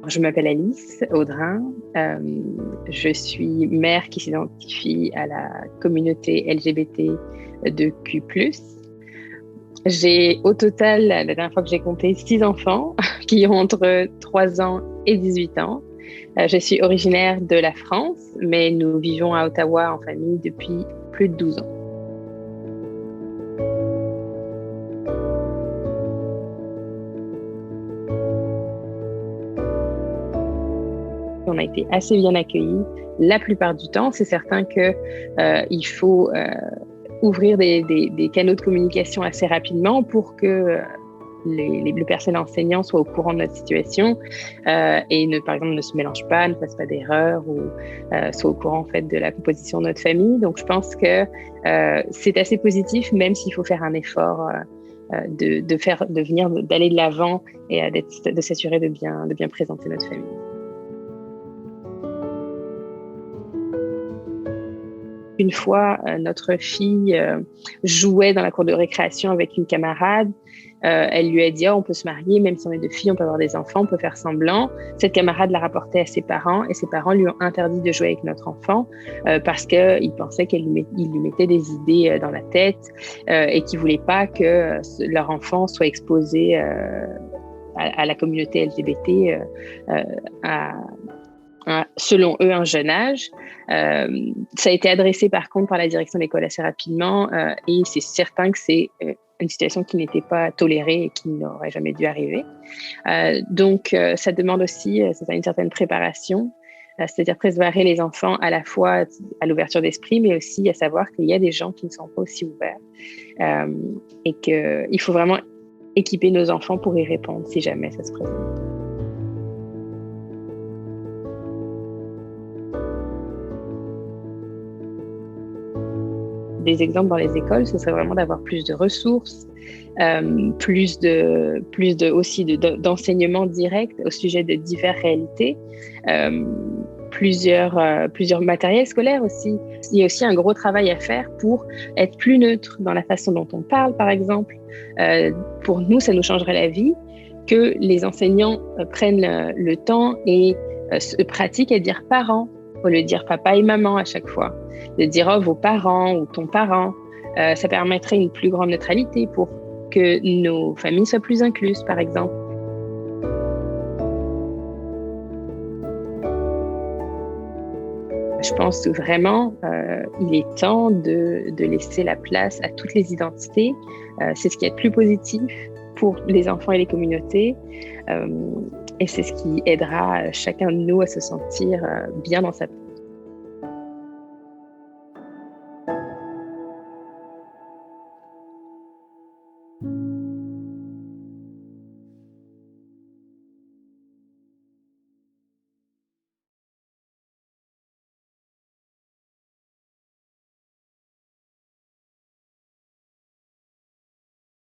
Je m'appelle Alice Audrin. Je suis mère qui s'identifie à la communauté LGBTQ+. J'ai au total, la dernière fois que j'ai compté, 6 enfants qui ont entre 3 ans et 18 ans. Je suis originaire de la France, mais nous vivons à Ottawa en famille depuis plus de 12 ans. On a été assez bien accueillis la plupart du temps. C'est certain qu'il faut ouvrir des canaux de communication assez rapidement pour que les personnes enseignantes soient au courant de notre situation et par exemple, ne se mélangent pas, ne fassent pas d'erreurs ou soient au courant en fait, de la composition de notre famille. Donc, je pense que c'est assez positif, même s'il faut faire un effort d'aller de l'avant et de s'assurer de bien présenter notre famille. Une fois, notre fille jouait dans la cour de récréation avec une camarade. Elle lui a dit « on peut se marier, même si on est 2 filles, on peut avoir des enfants, on peut faire semblant ». Cette camarade l'a rapporté à ses parents et ses parents lui ont interdit de jouer avec notre enfant parce qu'ils pensaient qu'il lui mettait des idées dans la tête et qu'ils ne voulaient pas que leur enfant soit exposé à la communauté LGBT selon eux, un jeune âge. Ça a été adressé par contre par la direction de l'école assez rapidement et c'est certain que c'est une situation qui n'était pas tolérée et qui n'aurait jamais dû arriver. Donc, ça demande aussi une certaine préparation, c'est-à-dire préparer les enfants à la fois à l'ouverture d'esprit, mais aussi à savoir qu'il y a des gens qui ne sont pas aussi ouverts et qu'il faut vraiment équiper nos enfants pour y répondre si jamais ça se présente. Des exemples dans les écoles, ce serait vraiment d'avoir plus de ressources, aussi d'enseignement direct au sujet de diverses réalités, plusieurs matériels scolaires aussi. Il y a aussi un gros travail à faire pour être plus neutre dans la façon dont on parle, par exemple. Pour nous, ça nous changerait la vie que les enseignants prennent le temps et se pratiquent à dire parents au lieu de dire papa et maman à chaque fois. De dire vos parents ou ton parent, ça permettrait une plus grande neutralité pour que nos familles soient plus incluses, par exemple. Je pense vraiment il est temps de laisser la place à toutes les identités. C'est ce qui est le plus positif pour les enfants et les communautés. Et c'est ce qui aidera chacun de nous à se sentir bien dans sa peau.